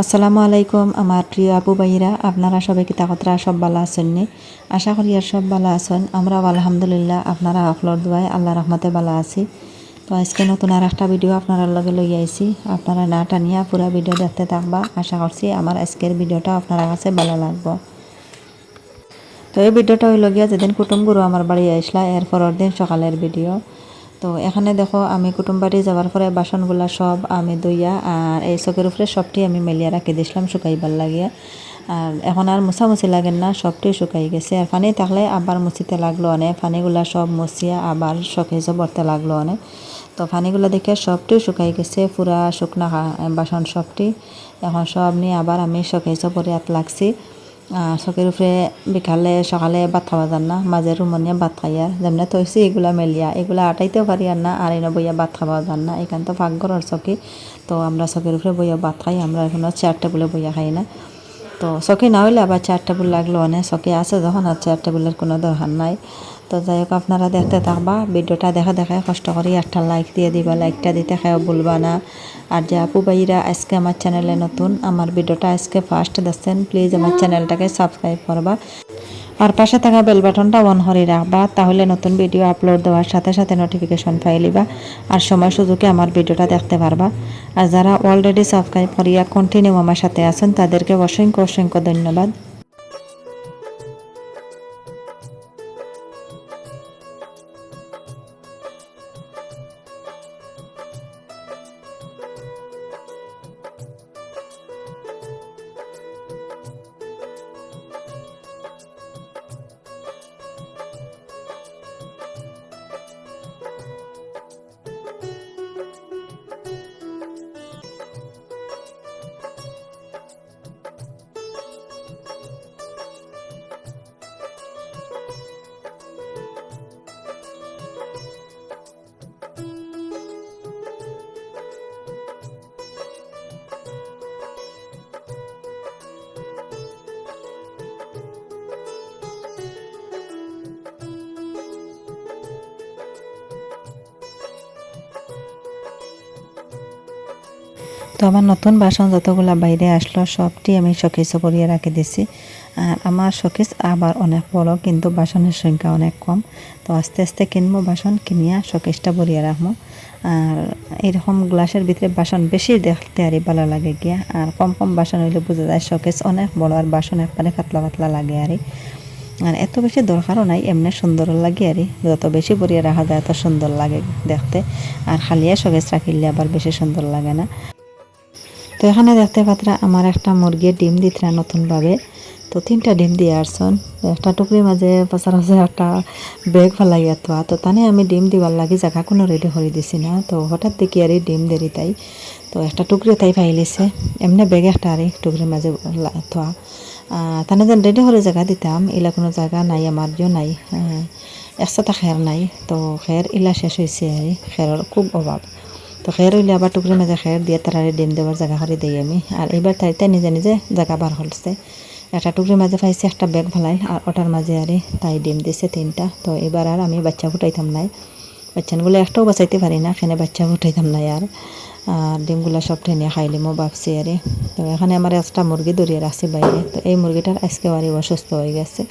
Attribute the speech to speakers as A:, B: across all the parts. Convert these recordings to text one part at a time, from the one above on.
A: আসসালামু আলাইকুম আমার প্রিয় আপু ভাইরা, আপনারা সবাই কিতাকতরা সব ভালো আছেন নি? আশা করি আর সব ভালো আছেন। আমরাও আলহামদুলিল্লাহ আপনারা আফলর দোয়ায় আল্লাহ রহমতে ভালো আছি। তো আজকে নতুন আর একটা ভিডিও আপনার লগে লই আইছি। আপনারা না টানিয়া পুরা ভিডিও দেখতে থাকবা। আশা করছি আমার আজকের ভিডিওটা আপনার কাছে ভালো লাগবে। তো এই ভিডিওটা হইল গিয়া যেদিন কুটুম গুরু আমার বাড়ি আইসলা এর পরের দিন সকালের ভিডিও। তো এখানে দেখো আমি কুটুম বাড়ি যাওয়ার পরে বাসনগুলা সব আমি দইয়া আর এই চকের উপরে সবটি আমি মেলিয়া রাখি দিছিলাম শুকাইবার লাগিয়া। আর এখন আর মুছামুছি লাগেন না, সবটি শুকাই গেছে। আর পানি থাকলে আবার মুছিতে লাগলো অনেক, পানিগুলা সব মুছিয়া আবার শোকেজে ভরতে লাগলো অনেক। তো পানিগুলো দেখে সবটি শুকাই গেছে, পুরা শুকনা বাসন সবটি। এখন সব নিয়ে আবার আমি শোকেজে পরে হাত লাগছি। চকের উপরে বিকালে সকালে ভাত খাওয়া যান না, মাঝে রুমনিয়া ভাত খাই আর যেমনি তৈছি এগুলা মেলিয়া এগুলা আটাইতেও পারি আর না, আর এনে বইয়া ভাত খাওয়া যান না। এখান তো পাকঘরের চকি, তো আমরা চকের উপরে বইয়া ভাত খাই, আমরা এখনো চেয়ার টেবিলে বইয়া খাই না। তো চকি না হইলে আবার চেয়ার টেবিল লাগলো অনেক, চকি আছে যখন আর চেয়ার টেবিলের কোনো দরকার নাই। তো যাই হোক আপনারা দেখতে থাকবা ভিডিওটা, দেখা দেখে কষ্ট করি একটা লাইক দিয়ে দিবা, লাইকটা দিতে খেয়ে ভুলবা না। আর যে আপু ভাইরা আজকে আমার চ্যানেলে নতুন, আমার ভিডিওটা আজকে ফার্স্ট দেখছেন, প্লিজ আমার চ্যানেলটাকে সাবস্ক্রাইব করবা আর পাশে থাকা বেল বাটনটা অন করে রাখবা, তাহলে নতুন ভিডিও আপলোড দেওয়ার সাথে সাথে নোটিফিকেশন পাইলিবা আর সময় সুযোগে আমার ভিডিওটা দেখতে পারবা। আর যারা অলরেডি সাবস্ক্রাইব করিয়া কন্টিনিউ আমার সাথে আছেন তাদেরকে অসংখ্য অসংখ্য ধন্যবাদ। তো আমার নতুন বাসন যতগুলা বাইরে আসলো সবটি আমি শোকেসে করিয়ে রাখি দিছি। আর আমার শোকেস আবার অনেক বড়, কিন্তু বাসনের সংখ্যা অনেক কম। তো আস্তে আস্তে কিনবো বাসন, কিনিয়া শোকেসটা ভরিয়ে রাখবো। আর এরকম গ্লাসের ভিতরে বাসন বেশি দেখতে আরই ভালো লাগে গিয়া, আর কম কম বাসন হইলে বোঝা যায় শোকেস অনেক বড় আর বাসন একবারে পাতলা পাতলা লাগে আরই। আর এত বেশি দরকারও নাই, এমনি সুন্দর লাগে আরই, যত বেশি ভরিয়ে রাখা যায় এত সুন্দর লাগে দেখতে। আর খালিয়া শোকেস রাখিলে আবার বেশি সুন্দর লাগে না। তো এখানে দেখতে পাত্রা আমার একটা মুরগির ডিম দিতরা নতুনভাবে। তো 3টা ডিম দিয়ে আসছেন, একটা টুকরির মাঝে পচার একটা ব্যাগ ফেলাইয়া তো তানে আমি ডিম দিবার লাগি জায়গা কোনো রেডি করে দিছি না। তো হঠাৎ দেখি আর ডিম দেরি তাই, তো একটা টুকরি তাই ফাইলিছে এমনি ব্যাগ একটা আর টুকরির মাঝে থোয়া। তানে যেন রেডি করে জায়গা দিতাম, এলা কোনো জায়গা নাই আমার জন্য নাই, একসাথে খের নাই। তো খের ইলা শেষ হয়েছে আর খেরের খুব অভাব। তো খের হইলে আবার টুকরির মাঝে খের দিয়ে তারারে ডিম দেওয়ার জায়গা করে দিই আমি। আর এইবার তাই নিজে নিজে জায়গা বার হলছে, একটা টুকরির মাঝে পাইছে একটা ব্যাগ ফেলাই, আর ওটার মাঝে আরে তাই ডিম দিছে 3টা। তো এবার আর আমি বাচ্চা ফুটাইতাম নাই, বাচ্চাগুলো একটাও বাঁচাইতে পারি না, এখানে বাচ্চা ফুটাইতাম নাই আর ডিমগুলো সব টেনে খাইলিমো ভাবছি আরে। তো এখানে আমার একটা মুরগি ধরিয়ে রাখছি বাইরে, তো এই মুরগিটার আজকে আরই অসুস্থ হয়ে গেছে।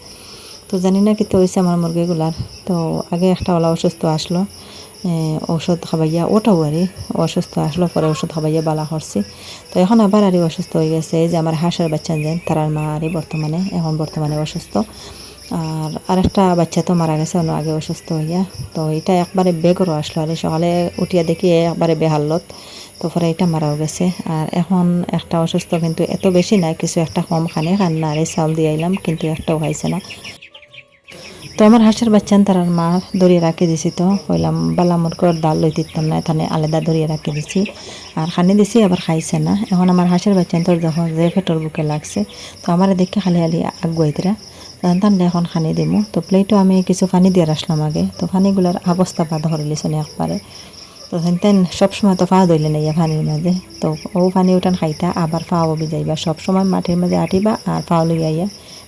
A: তো জানি না কি তো হয়েছে আমার মুরগিগুলার। তো আগে একটা ওলা অসুস্থ আসলো, ঔষধ খাবাইয়া ওটাও আরই অসুস্থ আসলো, পরে ওষুধ খাবাইয়া বালা করছি। তো এখন আবার আরই অসুস্থ হয়ে গেছে। এই যে আমার হাঁসের বাচ্চা যেন তারার মা আরই বর্তমানে অসুস্থ। আর আরেকটা বাচ্চা তো মারা গেছে অন্য আগে অসুস্থ হইয়া। তো এটা একবারে বেগরও আসলো আর সকালে উঠিয়া দেখি একবারে বেহালত। তো পরে এটা মারাও গেছে। আর এখন একটা অসুস্থ, কিন্তু এত বেশি নাই, কিছু একটা কম খানে কান্না আর চাউল দিয়ে আইলাম, কিন্তু একটাও খাইছে না। তো আমার হাঁসের বাচ্চান তারার মা দড়িয়ে রাখি দিছি, তো কইলাম বালা মুরগর ডাল লই দিতাম না, এখানে আলাদা দড়িয়ে রাখি দিছি আর খানি দিছি, আবার খাইছে না। এখন আমার হাঁসের বাচ্চান তোর যখন যে পেটর বুকে লাগছে, তো আমার দেখে খালি খালি আগুয়াইতরা তান এখন খানি দিমু। তো প্লেটও আমি কিছু পানি দিয়ে আসলাম আগে, তো পানিগুলার অবস্থা বাদ ধরে লিছনে একবারে। তো তেন সবসময় তো পা ধরলে নাই পানির মাঝে, তো ও পানি উঠান খাইতা আবার পাও ভিজাইবা, সবসময় মাটির মাঝে আটিবা আর পাও লইয়া আইয়া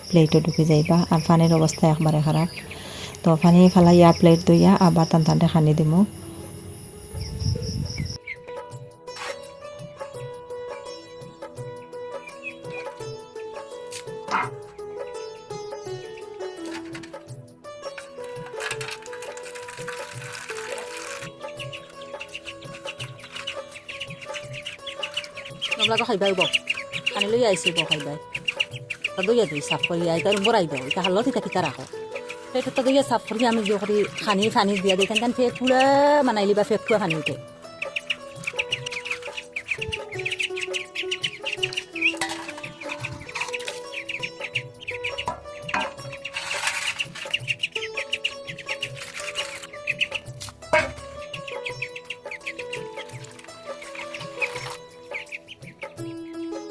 A: প্লেটও ঢুকে যাইবা। আর পানির অবস্থা একবারে খারাপ। তো পানি ফালাইয়া প্লেট দইয়া আবার টান খানি দিমু।
B: তোমরা খাইবাই বক পানি লই আইসি বক খাইবাই দইয়া দিই সাফ করি আই তার বড়াই দাও এটা হালত এটা কিতা রাখো সেটা তো দইয়া সাফ করি আমি যে করি পানি দিয়া দিই কারণ ফেক পুরা মানাইলি বা ফেক পুরা পানি উঠে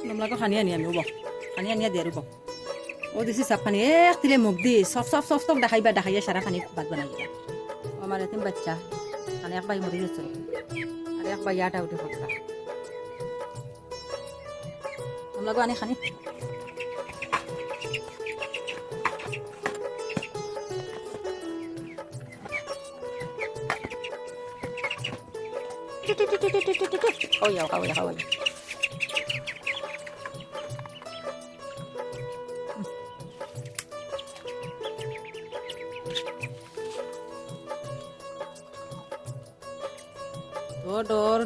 B: তোমরা খানি আনি আমি বক খানি আনিয়া দিয়ে রুব ও দিছি সাফ পানি এক তিলে মুখ দি সফ সফ সফ সফ দেখাইয়া সারা পানি ভাত বানাই দিবা আমার এতিম বাচ্চা মানে এক বাই মরে গেছে আর এক বাই আটা উঠে পড়তা তোমরা আনি খানি খাওয়া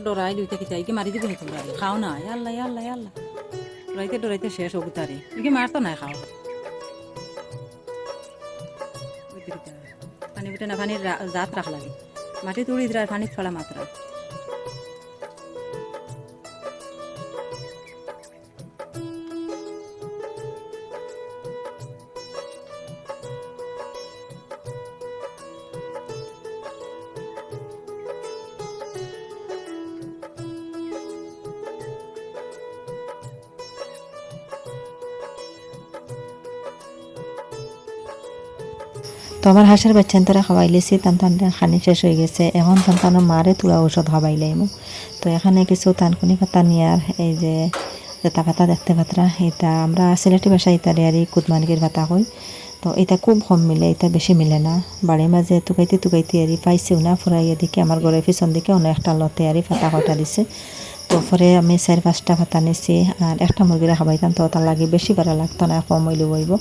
B: ডরাই লইতে কি চাই কি মারি দিবি তোমরা খাও না আল্লাহ আল্লাহ আল্লাহ ডরাইতে শেষ হবু তারে কি মারতো না খাও পানি উঠে না পানির জাত রাখ লাগে মাটি তুড়ি দিলে পানি ছড়া মাত্রা
A: তো আমার হাঁসের বাচ্চান তারা খাওয়াইলেছি তান খানি শেষ হয়ে গেছে এখন তানো মারে তুলা ঔষধ খাওয়াইলাইমু তো এখানে কিছু তানকুনি পাতা নিয়ার এই যে জেতা পাতা দেখতে পাত্রা এটা আমরা সিলেটি ভাষায় ইতারে আর কুদমানিকের পাতা কই তো এটা খুব কম মিলে এটা বেশি মিলে না বাড়ির মাঝে তুকাইতে আরি পাইছেও না ফুরাইয়া দিকে আমার ঘরের পিছন দিকে অনেক একটা লতে আরি পাতা কটা দিছে তো পরে আমি 4-5টা পাতা নিছি আর একটা মুরগিরা খাবাইতাম তো তার লাগে বেশি ভালো লাগতো না কম হইলে বইব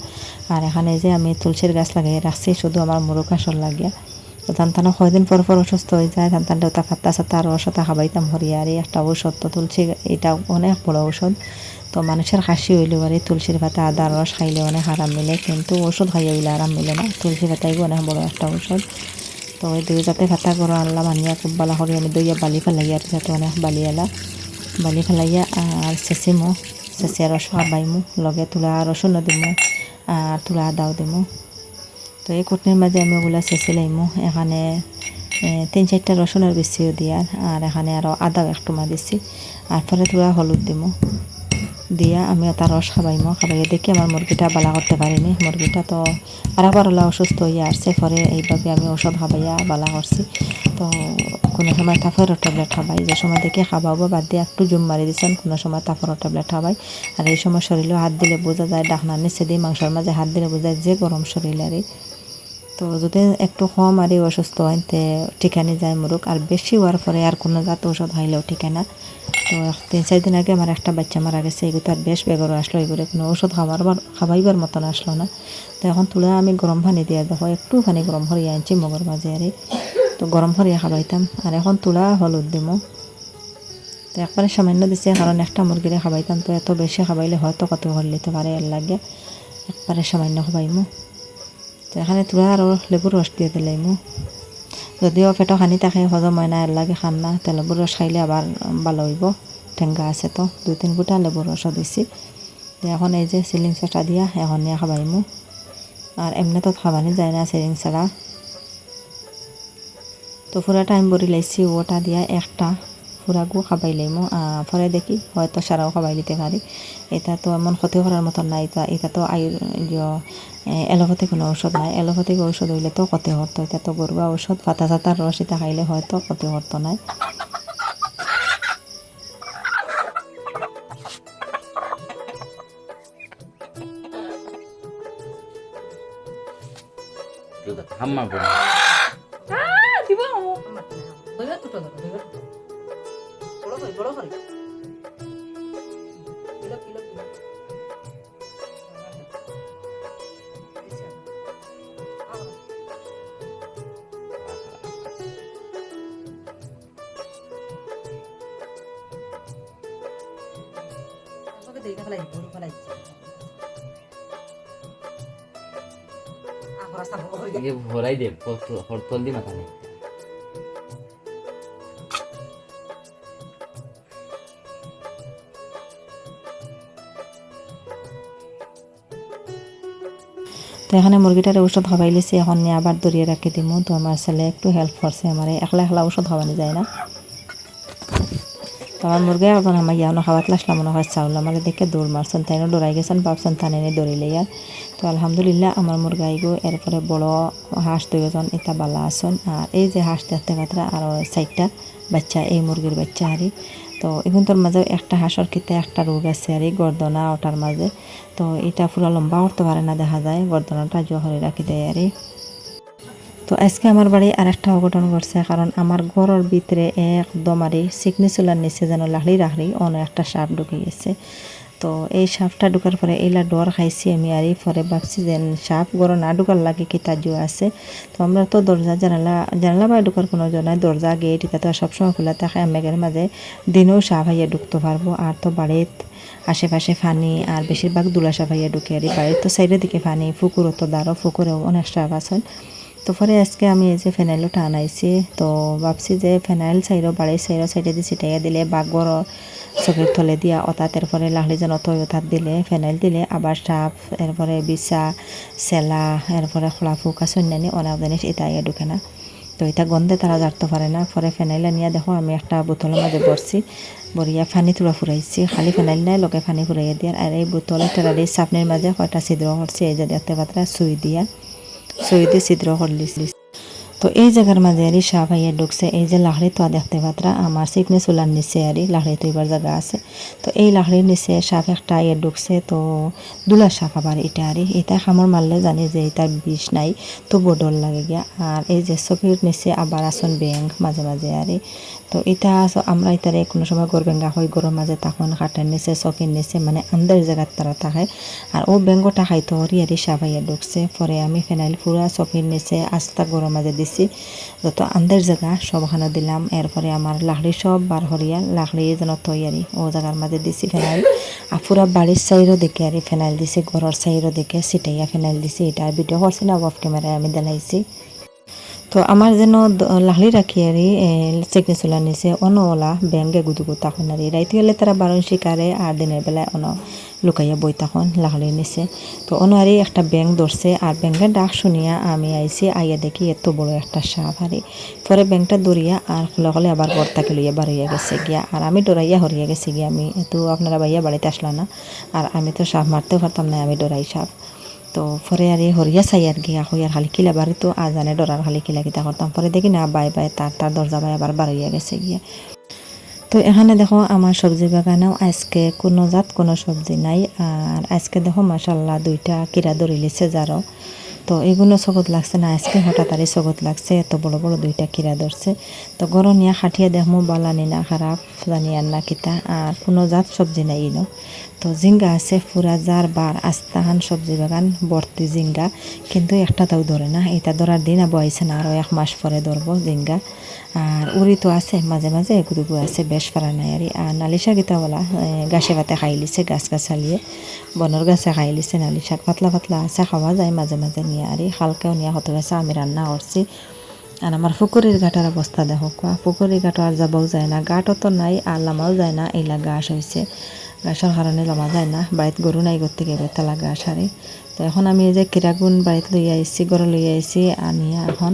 A: আর এখানে যে আমি তুলসীর গাছ লাগিয়ে রাখছি শুধু আমার মুরগ আসর লাগিয়া তো তান্তানো কয়দিন পর অসুস্থ হয়ে যায় তান্তান ওটা পাতা সাতা রসতা খাবাইতাম হরিয়া আর একটা ঔষধ তো তুলসী এটা অনেক বড় ঔষধ তো মানুষের কাশি হইলেও আর তুলসীর পাতা আদা রস খাইলে অনেক আরাম মিলে কিন্তু ওষুধ খাইয়া হইলে আরাম মিলে না তুলসী পাতাই অনেক বড় একটা ঔষধ তো ওই দুই যাতে পাতা করো আনলাম আনিয়া খুব বালা করি আমি দইয়া বালি ফেলাই আর যাতে অনেক বালি ফেলাইয়া আর চেঁচিয়া রস খাবাইমু লগে তুলা রসুনও দিমু আর তুলা আদাও দিমু তো এই কুটনির মাঝে আমি ওগুলা চেঁচি লাইমু এখানে 3-4টা রসুনের বেশিও দিয়ার আর এখানে আরও আদাও একটু দিছি আর পরে তুলা হলুদ দিমু দিয়া আমি তার রস খাবাইমু খাবাইয়া দেখি আমার মুরগিটা বালা করতে পারিনি মুরগিটা তো আরেকবার ওলা অসুস্থ হইয়া আসছে পরে এইভাবে আমি ওষুধ খাবাইয়া বালা করছি তো কোনো সময় তাফেরও ট্যাবলেট খাবাই যে সময় দেখে খাবাবো বাদ দিয়ে একটু জুম মারি দিচ্ছেন কোনো সময় তাফেরও ট্যাবলেট খাবাই আর এই সময় শরীরেও হাত দিলে বোঝা যায় ডাকনা নিচে দিয়ে মাংসের মাঝে হাত দিলে বোঝা যায় যে গরম শরীর আর তো যদি একটু কম আর অসুস্থ হয় তে ঠিকানি যায় মুরগ আর বেশি হওয়ার পরে আর কোনো জাত ঔষধ খাইলেও ঠিকানা তো 3-4 দিন আগে আমার একটা বাচ্চা মারা গেছে এগুলো আর বেশ বেগর আসলো এগুলো কোনো ওষুধ খাবাইবার মতন আসলো না তো এখন তুলে আমি গরম পানি দিয়ে দেখো একটু পানি গরম করিয়া আনছি মগর মাঝে আর তো গরম করিয়া খাবাইতাম আর এখন তুলা হলুদ দিমো তো একবারে সামান্য দিছে কারণ একটা মুরগিরে খাবাইতাম তো এত বেশি খাবাইলে হয়তো কত করে নিতে পারে এর লাগে একবারে সামান্য খাবাইমু তো এখানে তুলা আরও লেবুর রস দিয়ে দিলাইমু যদিও পেটো খানি থাকে হজম হয় না এর লাগে খান না তো লেবুর রস খাইলে আবার ভালো হইব ঠেঙ্গা আছে তো 2-3 ফুটা লেবুর রসও দিছি এখন এই যে সিলিং ছাটা দিয়া এখন নিয়ে খাবাইমু আর এমনি তো খাবানি যায় না সিলিং ছাড়া তো পুরা টাইম বড়ি লাইছি ওটা দিয়া একটা পুরাগু খাবাই লাইমু পরে দেখি হয়তো সারাও খাবাই লিতে পারি এটা তো এমন ক্ষতি করার মতন না এটা তো এলোপ্যাথিক কোনো ঔষধ নাই এলোপ্যাথিক ঔষধ হইলে তো ক্ষতি করতো এটা তো গরুয়া ঔষধ পাতা চাতার রস এটা খাইলে হয়তো ক্ষতি করতো নাই
C: হাম্মা
B: দিব দইবা দুটো বড় করে কিলো এইটা ফেলাই দিতে ফেলাই দিচ্ছে আবার সাফ করে
C: ये भराई दे हरतल दी माथा नहीं
A: তো এখানে মুরগিটার ঔষধ খাওয়াই লিছি, এখন নিয়ে আবার দরিয়ে রাখি দিমু। তো আমার ছেলে একটু হেল্প করছে, আমার একলা একলা ঔষধ খাওয়ানো যায় না। তো আমার মুরগি এখন আমার ইয়ানো খাওয়াতে আসলাম মনে হয় চাউল আমার দেখে দৌড় মারছেন, তাই ডরাই গেছেন, ভাবছেন তানে দৌড়িলে আর। তো আলহামদুলিল্লাহ আমার মুরগাইগো এরপরে বড় হাঁস দুজন এটা বালা আসন। আর এই যে হাঁস দেখতে পাত্রা আরও 4টা বাচ্চা, এই মুরগির বাচ্চা আরই। তো এখন তোর মাঝে একটা হাঁসের কিতে একটা রোগ আছে আর গর্দনা ওটার মাঝে। তো এটা পুরো লম্বা করতে পারে না, দেখা যায় গর্দনাটা জহরে রাখি দেয় আর। তো আজকে আমার বাড়ি আর একটা অঘটন ঘটছে, কারণ আমার ঘরের ভিতরে একদম আর চিকনি চুলার নিচে যেন লাহড়ি রাখড়ি অন্য একটা সাপ ঢুকে গেছে। তো এই সাপটা ঢুকার পরে এইলা ডর খাইছি আমি, আর পরে ভাবছি যে সাপ ঘর না ঢুকার লাগে কি তাজু আছে। তো আমরা তো দরজা জানালা বা ঢুকার কোনো জনায় দরজা গেট এটা তো সবসময় খোলা থাকে, মেঘের মাঝে দিনেও সাপ হাইয়া ঢুকতে পারবো। আর তো বাড়িত আশেপাশে ফানি আর বেশিরভাগ দুলা সাপ হাইয়া ঢুকে আর বাড়ির তো সাইডের দিকে ফানি, পুকুরও তো দাঁড়ো, পুকুরেও অনেক সাপ আছে। তো পরে আজকে আমি এই যে ফেনাইলটা আনাইছি, তো ভাবছি যে ফেনাইল সাইডও বাড়ির সাইডে দিয়ে ছিটাইয়া দিলে বাঘর চোখের তলে দিয়া অতাত, এরপরে লাহলি যেন তৈ অতাত দিলে ফেনাইল দিলে আবার সাপ, এরপরে বিছা চেলা, এরপরে খোলা ফুকা সন্ন্যানি অনেক জিনিস এটা ঢুকে না। তো এটা গন্ধে তারা জারতে পারে না। পরে ফেনাইল নিয়ে দেখো আমি একটা বোতলের মাঝে ভরছি, বরিয়া ফানি তুলা ফুরাইছি, খালি ফেনাইল নাই লগে ফানি ফুরাইয়া দিয়ে। আর এই বোতলের টেরারি সাপনির মাঝে কয়টা ছিদ্র করছি, এই যে দেখতে পাত্রা সুই দিয়ে ছিদ্র করলিছি। তো এই জায়গার মাঝে আরই সাপ আইয়া ঢুকছে, এই যে লাহড়ি তো দেখতে পাত্রা আমার চিকনি চুলার নিচে আরই লাহড়ি তো এবার জায়গা আছে। তো এই লাহড়ির নিচে সাপ একটা আইয়া ঢুকছে, তো দুলা সাপ আবার এটা আরই, এটা খামর মারলে জানি যে এটার বিষ নাই, তো বডর লাগে গিয়া। আর এই যে চকির নিচে আবার আসন ব্যাংক মাঝে মাঝে আরই। তো এটা আমরা এটারে কোনো সময় গড় বেঙ্গা হয়, গরুর মাঝে তখন খাটের নিচে চকির নিচে মানে আন্দার জায়গার তারা থাকে। আর ও বেঙ্গটা খাইতো হরি আরি সাবাইয়া ঢুকছে। পরে আমি ফেনাইল পুরা চকির নিচে আস্তা গরুর মাঝে দিছি, যত আন্দার জায়গা সবখানে দিলাম। এরপরে আমার লাকড়ি সব বার হরিয়া লাকড়ি যেন তৈয়ারি ও জায়গার মাঝে দিছি ফেনাইল। আর পুরা বাড়ির সাইডও দেখে আর ফেনাইল দিছি, ঘরের সাইডও দেখে সিটাইয়া ফেনাইল দিছি। এটা ভিডিও করছি না, অফ ক্যামেরায় আমি দেখাইছি। তো আমার যেন লাহলি রাখি আর চেকনি চুলার নিচে অনওয়ালা ব্যাঙ্গে গুদুগু তখন আর রাইতে হলে তারা বারণ শিকারে, আর দিনের বেলায় লুকাইয়া বই তখন লাহলির নিচে। তো অনারি একটা ব্যাঙ্গ ধরছে, আর ব্যাঙ্গের ডাক শুনিয়া আমি আইছি, আইয়া দেখি এত বড় একটা সাপ হারি। পরে ব্যাঙ্গটা দৌড়িয়া আর খোলা খোলে আবার বর্তাকে লইয়া বাড়িয়া গেছে গিয়া, আর আমি ডরাইয়া হরিয়া গেছি গিয়া। আমি তো আপনারা ভাইয়া বাড়িতে আসলা না, আর আমি তো সাপ মারতেও পারতাম না, আমি ডরাই সাপ। তো পরে আর হরিয়া চাই আর গিয়া হই আর খালি কিলা বাড়ি তো আজানে ডরার খালি কিলা কিতা করতাম। পরে দেখি না বাই তার দরজা বাই আবার বাড়িয়া গেছে গিয়া। তো এখানে দেখো আমার সবজি বাগানেও আজকে কোনো কোনো সবজি নাই। আর আজকে দেখো মাশাল্লাহ 2টা কিরা ধরে লিছে যারও। তো এগুলো চকত লাগছে না, আজকে হঠাৎ আর চকত লাগছে, এত বড় বড় 2টা কিরা ধরছে। তো গরম নিয়ে খাটিয়ে দেখমু বালানি না খারাপ জানি আর না কিতা। আর কোনো সবজি নাই ইনো। তো জিঙ্গা আছে পুরা যার বার আস্তাহান সবজি বাগান ভর্তি জিঙ্গা, কিন্তু একটাও ধরে না। এটা ধরার দিন বইছে না, আরও 1 মাস পরে ধরবো জিঙ্গা। আর উড়ি তো আছে মাঝে মাঝে এগুলো আছে, বেশ ফারা নাই আর নালি শাক এটা বলা গাছে ভাতে খাই লিছে, গাছ গাছালিয়ে বনর গাছে খাই লিছে। নালি শাক পাতলা পাতলা আছে, খাওয়া যায় মাঝে মাঝে নিয়ে আর হালকাও নিয়ে হতে গেছে। আমি রান্না করছি। আর আমার পুকুরের ঘাটার অবস্থা দেখো কোয়া, পুকুরের ঘাটও আর যাবও যায় না, ঘাটও তো নাই আর লামাও যায় না। এইলা গাছ হয়েছে, গাছের কারণে লামা যায় না। বাড়িতে গরু নাই করতে গেলে তালা গাছ হারে। তো এখন আমি এই যে কিরাগুন বাড়িতে লইয়া আইছি, গরু লইয়া আইছি আনিয়া এখন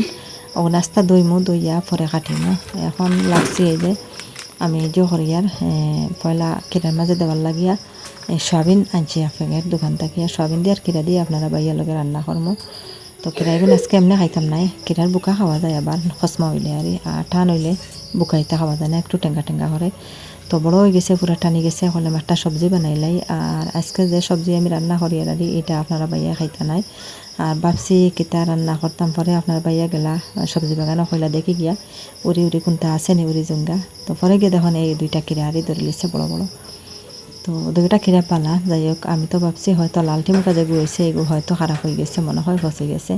A: নাস্তা দইয়া পরে কাটিমু। এখন লাগছি এই যে আমি এই যে হরিয়ার পয়লা কিরার মাঝে দেওয়ার লাগিয়া সয়াবিন আনছি এক প্যাকেট দোকান থেকে। সয়াবিন দিয়ে আর কিরা দিয়ে আপনারা বাইয়ার লগে রান্না করবো। তো কিরাইগুন আজকে এমনি খাইতাম নাই, কিরার বুকা খাওয়া যায় আবার খসমা হইলে আর টান হইলে বুকাইতে খাওয়া যায় না, একটু টেঙ্গা টেঙ্গা করে। তো বড় হয়ে গেছে, পুরা টানি গেছে, হলে একটা সবজি বানাইলাই। আর আজকে যে সবজি আমি রান্না করি আর এটা আপনারা বাইয়া খাইতে নাই। আর ভাবছি কিতা রান্না করতাম, পরে আপনার বাইয়া গেলা সবজি বাগানে কইলা দেখি গিয়া উড়ি কোনটা আছে নি উড়ি জুঙ্গা। তো পরে গিয়ে দেখুন এই 2টা কিরা হারি ধরে লিছে বড় বড়। তো 2টা কিরা পালা, যাই হোক আমি তো ভাবছি হয়তো লালটি মুখা যেগুলো হয়েছে এগুলো হয়তো খারাপ হয়ে গেছে, মনে হয় ফসে গেছে।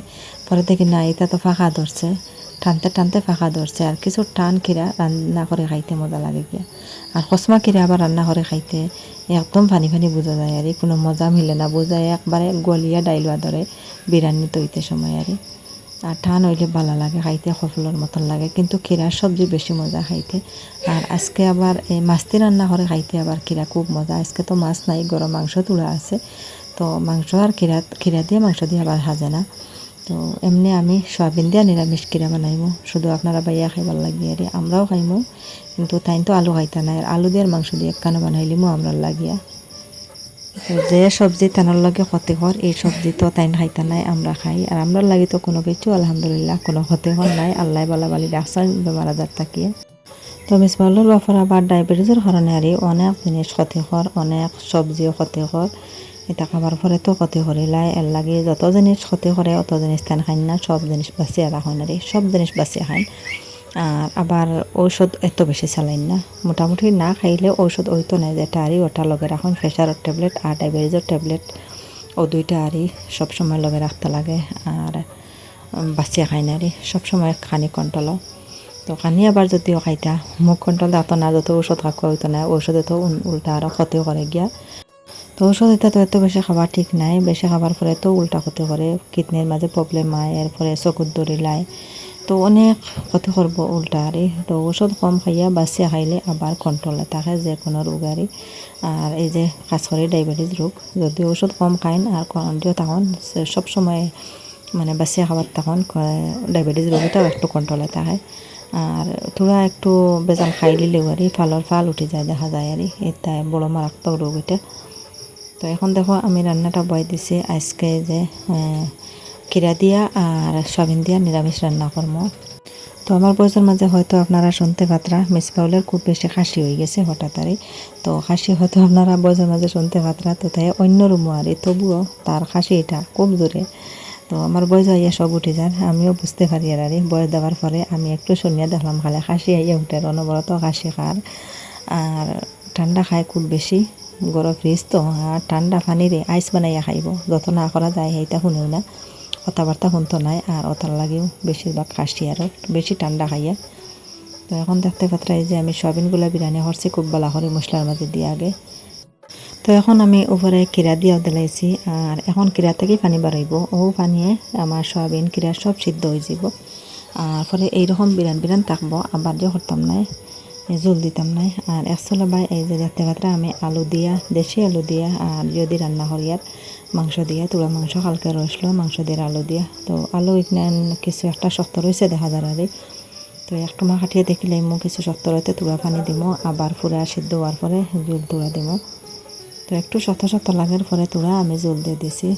A: পরে দেখি না এটা তো ফাঁকা ধরছে, টানতে টানতে ফাঁকা ধরছে আর কিছু টান কিরা রান্না করে খাইতে মজা লাগে গিয়া আর কসমা কিরা আবার রান্না করে খাইতে একদম পানি পানি বোঝা যায় আর কোনো মজা মিলে না বোঝা একবারে গলিয়া ডাইলুয়া ধরে বিরিয়ানি তৈতে সময় আর টান হইলে ভালো লাগে খাইতে সফলের মতন লাগে কিন্তু কিরার সবজি বেশি মজা খাইতে আর আজকে আবার এই মাছটি রান্না করে খাইতে আবার কিরা খুব মজা আজকে তো মাছ নাই গরম মাংস তুলা আছে তো মাংস আর কিরা দিয়ে মাংস দিয়ে আবার হাজে না তো এমনি আমি সয়াবিন দিয়ে নিরামিষ কিরা বানাইমো শুধু আপনারা বাইয়া খাইবার লাগিয়ে আর আমরাও খাইমো কিন্তু তাই তো আলু খাইতা নাই আর আলু দিয়ে মাংস দিয়ে একখানো বানাইলিমো আমরা লাগিয়া তো যে সবজি তানোর লগে ক্ষতিকর এই সবজি তো তাই খাইতা নাই আমরা খাই আর আমরা লাগি তো কোনো কিছু আলহামদুলিল্লাহ কোনো ক্ষতিকর নাই আল্লাহ বালা বালি রাখছেন বেমার আজার থাকিয়ে তো মিসবাউলের বাপর আবার ডায়াবেটিসের কারণে আর অনেক জিনিস ক্ষতিকর অনেক সবজিও ক্ষতিকর এটা খাবার পরে তো ক্ষতি করিলাই এর লাগে যত জিনিস ক্ষতি করে অত জিনিস তান খাই না সব জিনিস বাঁচিয়ে রাখেন আর সব জিনিস বাঁচিয়ে খান আর আবার ঔষধ এত বেশি চালাইন না মোটামুটি না খাইলে ঔষধ ওই তো নাই যেটা আরই ওটা লগে রাখুন প্রেশারের ট্যাবলেট আর ডায়াবেটিসের ট্যাবলেট ও দুইটা আরই সবসময় লগে রাখতে লাগে আর বাঁচিয়ে খাই না আরই সবসময় খানি কন্ট্রোল তো খানি আবার যদিও খাইতা মুখ কন্ট্রোল রাখতো না যত ঔষধ খাওয়া হইতো না ঔষধে তো উল্টা আরও ক্ষতিও করে গিয়া তো ঔষধ এটা তো এত বেশি খাবার ঠিক নাই বেশি খাবার পরে তো উল্টা ক্ষতি করে কিডনির মাঝে প্রবলেম হয় এরপরে চকুত দৌড়িলায় তো অনেক ক্ষতি করবো উল্টা আরে তো ওষুধ কম খাইয়া বাঁচিয়া খাইলে আবার কন্ট্রোলে থাকে যে কোনো রোগ আরে আর এই যে খাস করে ডায়াবেটিস রোগ যদি ওষুধ কম খাইন আর কন্ট্রোল তখন সবসময় মানে বাঁচিয়া খাবার তখন ডায়াবেটিস রোগটাও একটু কন্ট্রোলে থাকে আর তোরা একটু বেজাল খাই দিলেও আরে ফাল উঠে যায় দেখা যায় আরে এটা বড় মারাত্মক রোগ এটা তো এখন দেখো আমি রান্নাটা বয় দিছি আজকে যে কিরা দিয়া আর সয়াবিন দিয়া নিরামিষ রান্না করবো তো আমার বয়সের মাঝে হয়তো আপনারা শুনতে পাত্রা মিসবাউলের খুব বেশি খাসি হয়ে গেছে হঠাৎ তো খাসি হয়তো আপনারা বয়সের মাঝে শুনতে পাত্রা তো তাই অন্য রুমও আর তবুও তার খাসিটা খুব জোরে তো আমার বয়স আইয়া সব উঠে যান আমিও বুঝতে পারি আর বয়স দেওয়ার পরে আমি একটু শুনিয়া দেখলাম খালে খাসি আইয়া উঠে অনবরত খাসি খার আর ঠান্ডা খায় খুব বেশি গরম ফ্রিজ তো আর ঠান্ডা পানিরে আইস বানাইয়া খাইব যত না করা যায় সেইটা শুনেও না কথাবার্তা শুনতো নাই আর ওটার লাগেও বেশিরভাগ খাসি আরও বেশি ঠান্ডা খাইয়া তো এখন দেখতে পাত্রাই যে আমি সয়াবিনগুলা বিরিয়ানি করছি খুব ভালো করে মশলার মাঝে দিয়ে আগে তো এখন আমি উপরে কিরা দিয়েও দিলাইছি আর এখন কিরা থেকেই পানি বাড়াইব ও পানিয়ে আমার সয়াবিন কিরা সব সিদ্ধ হয়ে যাব আর ফলে এইরকম বিরান থাকবো আবার দিয়ে করতাম নাই জল দিতাম নাই আর একচলা বাই এই যে দেখতে পাত্রা আমি আলু দিয়া দেশি আলু দিয়া আর যদি রান্না করি আর মাংস দিয়া তুলা মাংস হালকা রসলো মাংস দিয়ে আলু দিয়া তো আলু এখানে কিছু একটা শক্ত রয়েছে দেখা যায় আর তো একটু মা কাটিয়ে দেখিলে মো কিছু শক্ত রয়েছে তুলা পানি দিব আবার পুরা সিদ্ধ হওয়ার পরে জল তুলা দিব তো একটু শক্ত লাগার পরে তুলা আমি জল দিয়ে দিছি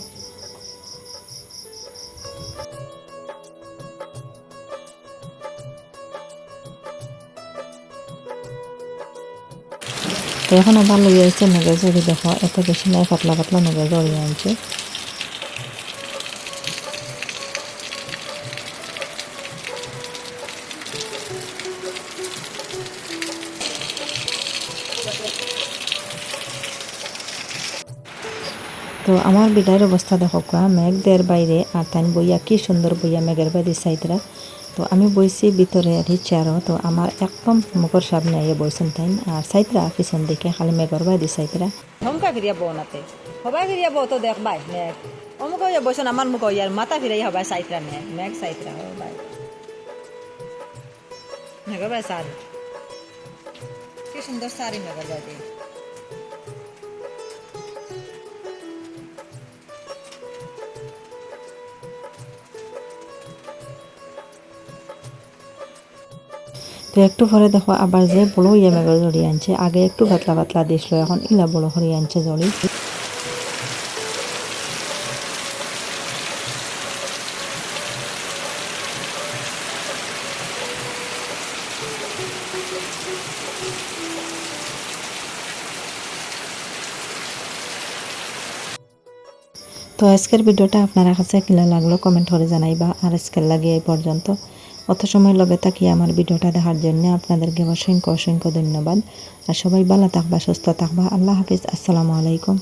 A: তো এখন আবার লইয়া আসছে নগে জড়ি দেখো এত বেশি নাই পাতলা নগে জড়িয়ে আনছে তো আমার বিদায়ের অবস্থা দেখো মেঘ দের বাইরে আর তাই বইয়া কি সুন্দর বইয়া মেঘের বাইরে সাইডরা তো আমি বইছি ভিতরে চেয়ারও তো আমার একদম মুখের সামনে আইয়ে বইছেন তাই আর সাইডরা পিছন দিকে খালি মেঘের বাইরে সাইডরা
B: ধমকা ফিরিয়া বউ নাতে সবাই ফিরিয়া বউ তো দেখবাই মেঘ অমুক হইয়া বসন আমার মুখ হইয়ার মাথা ফিরাই হবাই সাইতরা মেঘ সাইতরা হবাই মেঘের বাই সারি কি সুন্দর সারি মেঘের বাই
A: তো একটু পরে দেখো আবার যে বড় ইয়ে মেঘের জড়ি আনছে আগে একটু পাতলা দিছিল এখন ইলা বড় করে আনছে জড়ি তো আজকের ভিডিওটা আপনার কাছে কিলা লাগলো কমেন্ট করে জানাইবা আর আজকের লাগে এই পর্যন্ত অত সময় লগে থাকি আমার ভিডিওটা দেখার জন্য আপনাদেরকে অসংখ্য ধন্যবাদ আর সবাই ভালো থাকবা সুস্থ থাকবা আল্লাহ হাফিজ আসসালামু আলাইকুম।